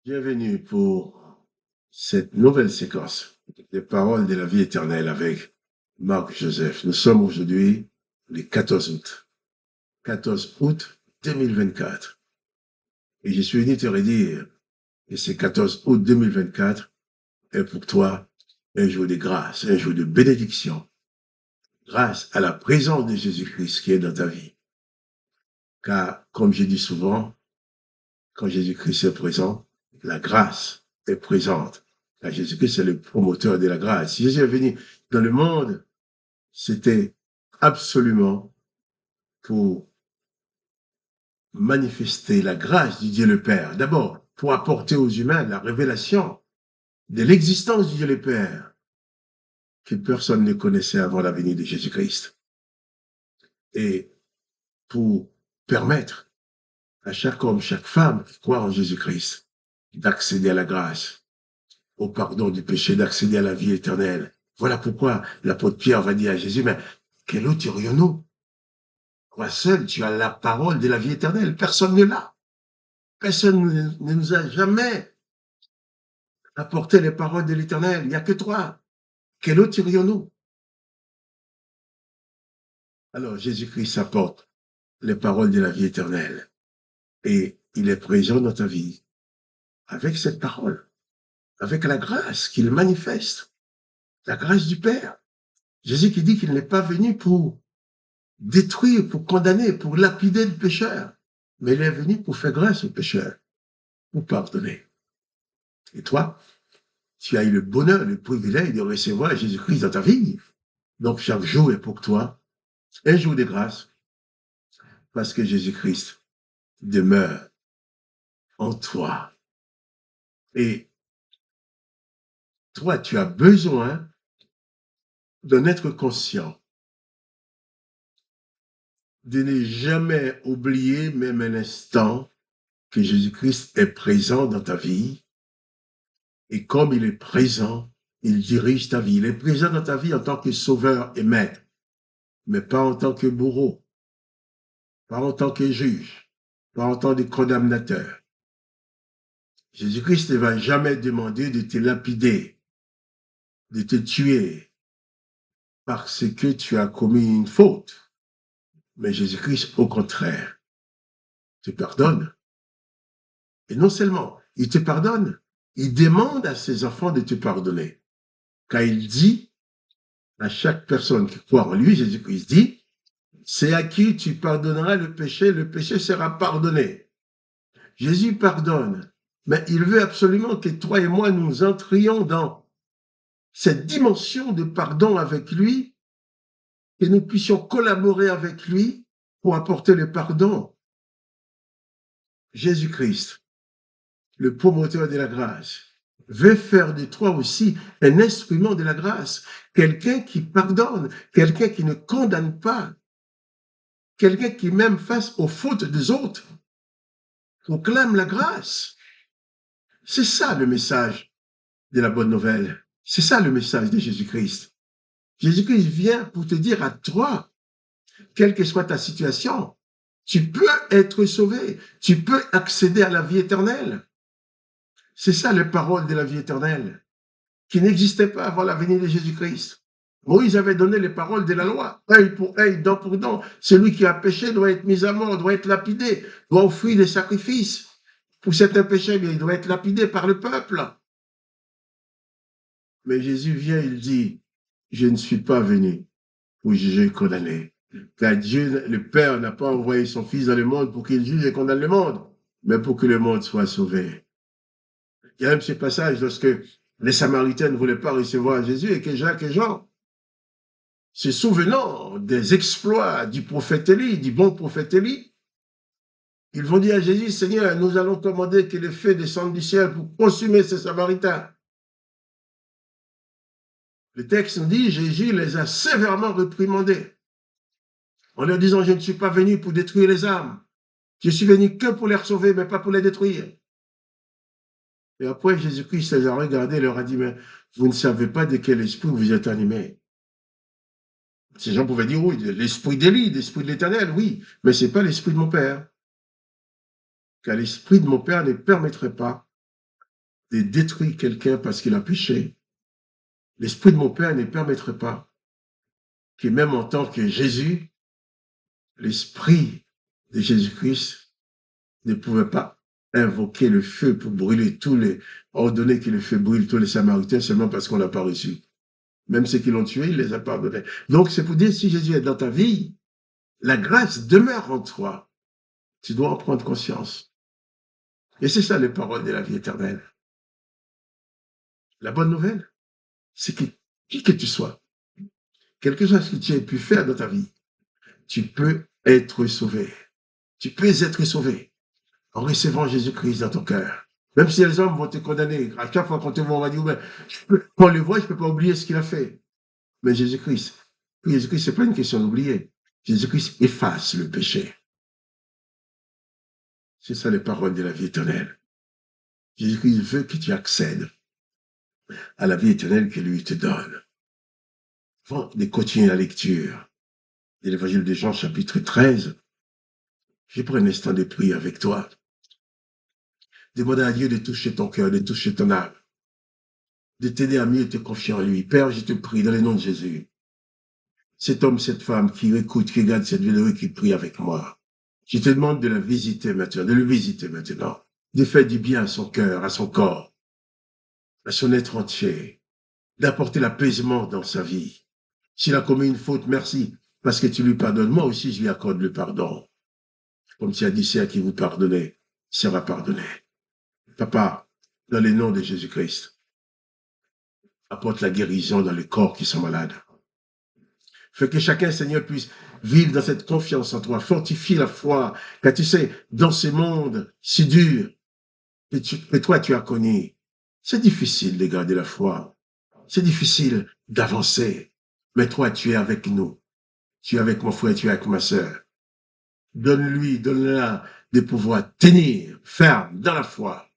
Bienvenue pour cette nouvelle séquence des paroles de la vie éternelle avec Marc Joseph. Nous sommes aujourd'hui le 14 août. 14 août 2024. Et je suis venu te redire que ce 14 août 2024 est pour toi un jour de grâce, un jour de bénédiction, grâce à la présence de Jésus-Christ qui est dans ta vie. Car, comme je dis souvent, quand Jésus-Christ est présent, la grâce est présente. Car Jésus-Christ est le promoteur de la grâce. Si Jésus est venu dans le monde, c'était absolument pour manifester la grâce du Dieu le Père. D'abord, pour apporter aux humains la révélation de l'existence du Dieu le Père que personne ne connaissait avant la venue de Jésus-Christ. Et pour permettre à chaque homme, chaque femme qui croit en Jésus-Christ d'accéder à la grâce, au pardon du péché, d'accéder à la vie éternelle. Voilà pourquoi l'apôtre Pierre va dire à Jésus, mais quel autre irions-nous? Toi seul, tu as la parole de la vie éternelle. Personne ne l'a. Personne ne nous a jamais apporté les paroles de l'éternel. Il n'y a que toi. Quel autre irions-nous? Alors Jésus-Christ apporte les paroles de la vie éternelle. Et il est présent dans ta vie avec cette parole, avec la grâce qu'il manifeste, la grâce du Père. Jésus qui dit qu'il n'est pas venu pour détruire, pour condamner, pour lapider le pécheur, mais il est venu pour faire grâce au pécheur, pour pardonner. Et toi, tu as eu le bonheur, le privilège de recevoir Jésus-Christ dans ta vie. Donc chaque jour est pour toi un jour de grâce, parce que Jésus-Christ demeure en toi. Et toi, tu as besoin d'en être conscient, de ne jamais oublier, même un instant, que Jésus-Christ est présent dans ta vie. Et comme il est présent, il dirige ta vie. Il est présent dans ta vie en tant que sauveur et maître, mais pas en tant que bourreau, pas en tant que juge, pas en tant que condamnateur. Jésus-Christ ne va jamais demander de te lapider, de te tuer, parce que tu as commis une faute. Mais Jésus-Christ, au contraire, te pardonne. Et non seulement, il te pardonne, il demande à ses enfants de te pardonner. Car il dit à chaque personne qui croit en lui, Jésus-Christ dit, c'est à qui tu pardonneras le péché sera pardonné. Jésus pardonne, mais il veut absolument que toi et moi nous entrions dans cette dimension de pardon avec lui, que nous puissions collaborer avec lui pour apporter le pardon. Jésus-Christ, le promoteur de la grâce, veut faire de toi aussi un instrument de la grâce, quelqu'un qui pardonne, quelqu'un qui ne condamne pas, quelqu'un qui même face aux fautes des autres proclame la grâce. C'est ça le message de la bonne nouvelle. C'est ça le message de Jésus-Christ. Jésus-Christ vient pour te dire à toi, quelle que soit ta situation, tu peux être sauvé, tu peux accéder à la vie éternelle. C'est ça les paroles de la vie éternelle, qui n'existaient pas avant la venue de Jésus-Christ. Moïse avait donné les paroles de la loi, œil pour œil, dent pour dent. Celui qui a péché doit être mis à mort, doit être lapidé, doit offrir des sacrifices. Pour certains péchés, il doit être lapidé par le peuple. Mais Jésus vient, il dit, je ne suis pas venu pour juger et condamner. Car Dieu, le Père, n'a pas envoyé son Fils dans le monde pour qu'il juge et condamne le monde, mais pour que le monde soit sauvé. Il y a même ce passage lorsque les Samaritains ne voulaient pas recevoir Jésus et que Jacques et Jean, se souvenant des exploits du prophète Élie, du bon prophète Élie, ils vont dire à Jésus, Seigneur, nous allons commander que le feu descende du ciel pour consumer ces Samaritains. Le texte nous dit, Jésus les a sévèrement réprimandés, en leur disant, je ne suis pas venu pour détruire les âmes, je suis venu que pour les sauver, mais pas pour les détruire. Et après, Jésus-Christ les a regardés et leur a dit, mais vous ne savez pas de quel esprit vous êtes animés. Ces gens pouvaient dire, oui, l'esprit d'Élie, l'esprit de l'Éternel, oui, mais ce n'est pas l'esprit de mon Père. Car l'esprit de mon Père ne permettrait pas de détruire quelqu'un parce qu'il a péché, l'Esprit de mon Père ne permettrait pas que même en tant que Jésus, l'Esprit de Jésus-Christ ne pouvait pas invoquer le feu pour brûler ordonner que le feu brûle tous les Samaritains seulement parce qu'on l'a pas reçu. Même ceux qui l'ont tué, il les a pardonnés. Donc c'est pour dire, si Jésus est dans ta vie, la grâce demeure en toi. Tu dois en prendre conscience. Et c'est ça les paroles de la vie éternelle. La bonne nouvelle, c'est que qui que tu sois, quelque chose que tu aies pu faire dans ta vie, tu peux être sauvé. Tu peux être sauvé en recevant Jésus-Christ dans ton cœur. Même si les hommes vont te condamner, à chaque fois qu'on te voit, on va dire, quand on le voit, je ne peux pas oublier ce qu'il a fait. Mais Jésus-Christ, ce n'est pas une question d'oublier. Jésus-Christ efface le péché. C'est ça les paroles de la vie éternelle. Jésus-Christ veut que tu accèdes à la vie éternelle que lui te donne. Avant de continuer la lecture de l'évangile de Jean, chapitre 13, je prends un instant de prière avec toi. Demande à Dieu de toucher ton cœur, de toucher ton âme, de t'aider à mieux te confier en lui. Père, je te prie dans le nom de Jésus. Cet homme, cette femme qui écoute, qui regarde cette vidéo et qui prie avec moi, je te demande de la visiter maintenant, de le visiter maintenant, de faire du bien à son cœur, à son corps, à son être entier, d'apporter l'apaisement dans sa vie. S'il a commis une faute, merci, parce que tu lui pardonnes. Moi aussi, je lui accorde le pardon. Comme tu as dit, c'est à qui vous pardonnez, sera pardonné. Papa, dans le nom de Jésus-Christ, apporte la guérison dans les corps qui sont malades. Fais que chacun, Seigneur, puisse vivre dans cette confiance en toi. Fortifie la foi, car tu sais, dans ce monde si dur que toi, tu as connu, c'est difficile de garder la foi. C'est difficile d'avancer. Mais toi, tu es avec nous. Tu es avec mon frère, tu es avec ma sœur. Donne-lui, donne-la de pouvoir tenir ferme dans la foi.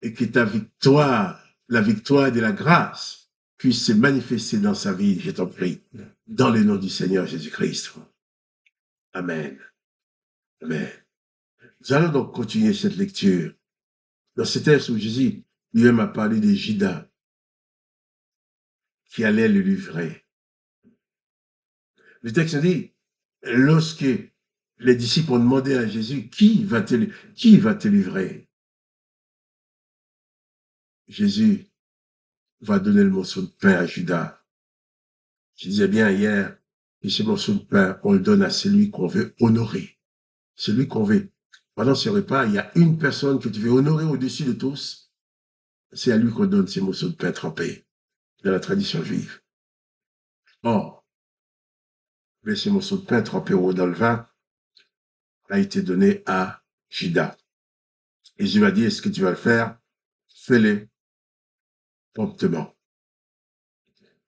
Et que ta victoire, la victoire de la grâce, puisse se manifester dans sa vie, je t'en prie, dans le nom du Seigneur Jésus-Christ. Amen. Amen. Nous allons donc continuer cette lecture. Dans ce texte où Jésus lui-même a parlé de Judas, qui allait le livrer. Le texte dit, lorsque les disciples ont demandé à Jésus, qui va te livrer? Jésus va donner le morceau de pain à Judas. Je disais bien hier, que ce morceau de pain, on le donne à celui qu'on veut honorer. Celui qu'on veut. Pendant ce repas, il y a une personne que tu veux honorer au-dessus de tous. C'est à lui qu'on donne ces morceaux de pain trempés dans la tradition juive. Or, ce morceau de pain trempé dans le vin a été donné à Judas. Et je lui ai dit, est-ce que tu vas le faire? Fais-le promptement.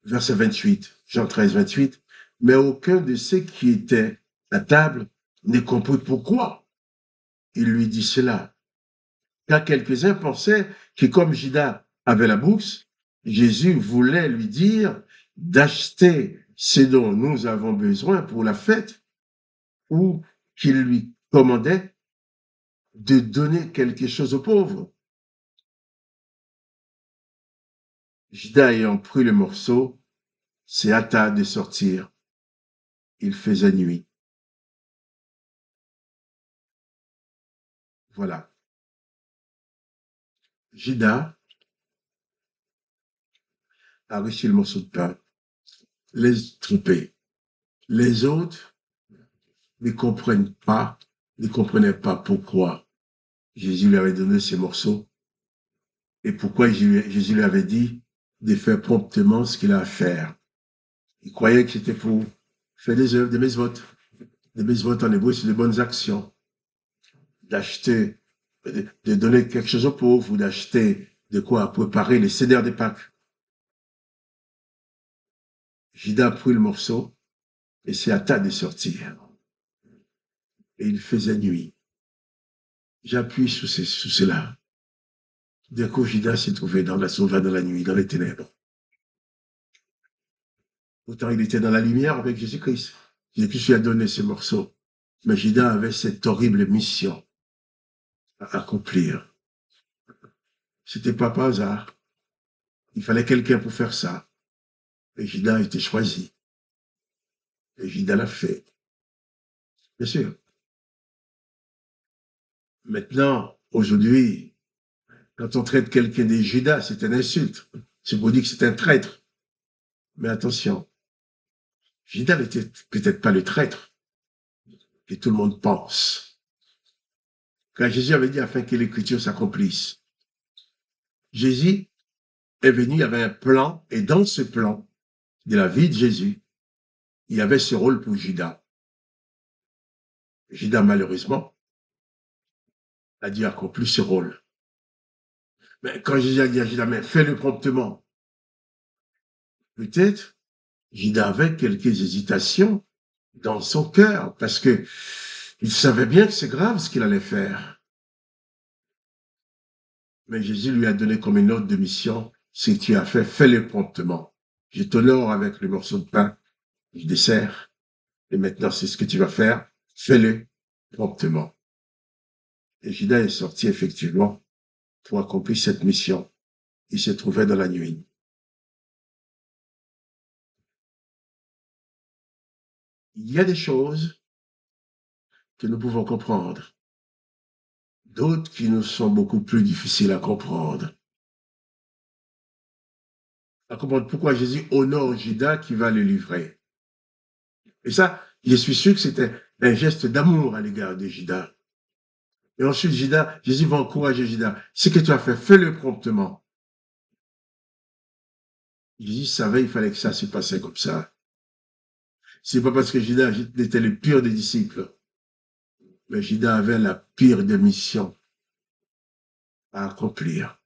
Verset 28, Jean 13, 28. Mais aucun de ceux qui étaient à table ne comprit pourquoi il lui dit cela. Car quelques-uns pensaient que comme Judas avait la bourse, Jésus voulait lui dire d'acheter ce dont nous avons besoin pour la fête, ou qu'il lui commandait de donner quelque chose aux pauvres. Judas ayant pris le morceau, s'est hâta de sortir. Il faisait nuit. Voilà. Judas a reçu le morceau de pain, les trompés. Les autres ne comprenaient pas pourquoi Jésus lui avait donné ces morceaux et pourquoi Jésus lui avait dit de faire promptement ce qu'il a à faire. Ils croyaient que c'était pour faire des œuvres, des mitzvot. Des mitzvot en hébreu, c'est des bonnes actions. D'acheter, de donner quelque chose aux pauvres ou d'acheter de quoi préparer les seder des Pâques. Judas a pris le morceau et s'est hâta de sortir. Et il faisait nuit. J'appuie sur cela. D'un coup, Judas s'est trouvé dans la nuit, dans les ténèbres. Pourtant, il était dans la lumière avec Jésus-Christ. Jésus-Christ lui a donné ce morceau. Mais Judas avait cette horrible mission à accomplir. C'était pas par hasard. Il fallait quelqu'un pour faire ça. Et Judas a été choisi. Et Judas l'a fait. Bien sûr. Maintenant, aujourd'hui, quand on traite quelqu'un de Judas, c'est une insulte. C'est pour dire que c'est un traître. Mais attention, Judas n'était peut-être pas le traître que tout le monde pense. Quand Jésus avait dit afin que l'écriture s'accomplisse, Jésus est venu, il y avait un plan, et dans ce plan de la vie de Jésus, il y avait ce rôle pour Judas. Judas, malheureusement, a dû accomplir ce rôle. Mais quand Jésus a dit à Judas, mais fais-le promptement, peut-être Judas avait quelques hésitations dans son cœur, parce que il savait bien que c'est grave ce qu'il allait faire. Mais Jésus lui a donné comme une ordre de mission, ce que tu as fait, fais-le promptement. Je t'honore avec le morceau de pain, du dessert, et maintenant c'est ce que tu vas faire, fais-le promptement. Et Judas est sorti effectivement pour accomplir cette mission. Il se trouvait dans la nuit. Il y a des choses que nous pouvons comprendre, d'autres qui nous sont beaucoup plus difficiles à comprendre. À comprendre pourquoi Jésus honore Judas qui va le livrer. Et ça, je suis sûr que c'était un geste d'amour à l'égard de Judas. Et ensuite, Jésus va encourager Judas. Ce que tu as fait, fais-le promptement. Jésus savait qu'il fallait que ça se passait comme ça. C'est pas parce que Judas était le pire des disciples, mais Judas avait la pire des missions à accomplir.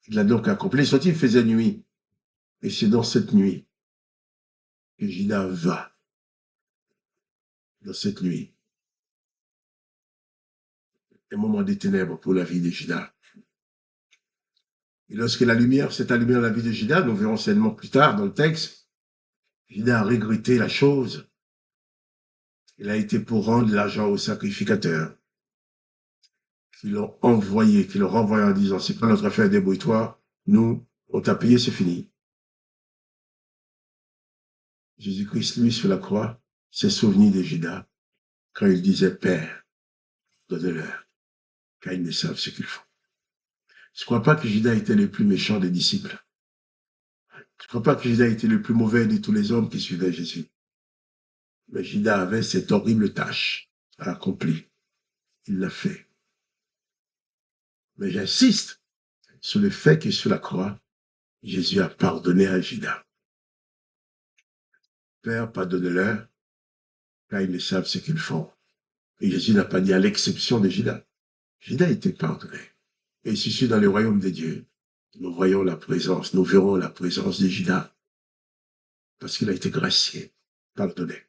Il l'a donc accompli. Il faisait nuit. Et c'est dans cette nuit que Judas va. Dans cette nuit. Un moment de ténèbres pour la vie de Judas. Et lorsque la lumière s'est allumée dans la vie de Judas, nous verrons seulement plus tard dans le texte, Judas a regretté la chose. Il a été pour rendre l'argent au sacrificateur. Qui l'ont envoyé, qui l'ont renvoyé en disant, c'est pas notre affaire, débrouille-toi. Nous, on t'a payé, c'est fini. Jésus-Christ, lui, sur la croix, s'est souvenu de Judas quand il disait, Père, donne-leur, car ils ne savent ce qu'ils font. Je ne crois pas que Judas était le plus méchant des disciples. Je ne crois pas que Judas était le plus mauvais de tous les hommes qui suivaient Jésus. Mais Judas avait cette horrible tâche à accomplir. Il l'a fait. Mais j'insiste sur le fait que sur la croix, Jésus a pardonné à Judas. Père, pardonne-leur, car ils ne savent ce qu'ils font. Et Jésus n'a pas dit à l'exception de Judas. Judas était pardonné. Et si je suis dans le royaume de Dieu, nous voyons la présence, nous verrons la présence de Judas. Parce qu'il a été gracié, pardonné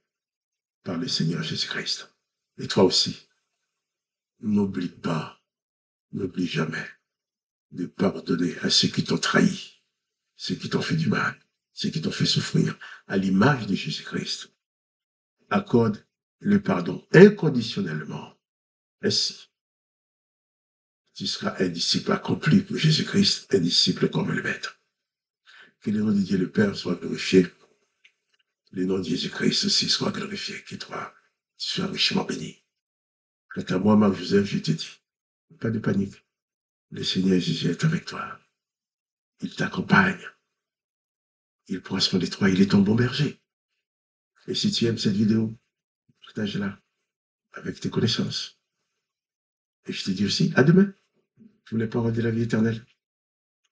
par le Seigneur Jésus-Christ. Et toi aussi, n'oublie pas, n'oublie jamais de pardonner à ceux qui t'ont trahi, ceux qui t'ont fait du mal, ceux qui t'ont fait souffrir, à l'image de Jésus-Christ. Accorde le pardon inconditionnellement. Ainsi, tu seras un disciple accompli pour Jésus-Christ, un disciple comme le Maître. Que le nom de Dieu le Père soit glorifié. Le nom de Jésus-Christ aussi soit glorifié. Que toi, tu sois richement béni. Quant à moi, Marc-Joseph, je te dis, pas de panique. Le Seigneur Jésus est avec toi. Il t'accompagne. Il prend soin de toi. Il est ton bon berger. Et si tu aimes cette vidéo, partage-la avec tes connaissances. Et je te dis aussi, à demain, pour les paroles de la vie éternelle.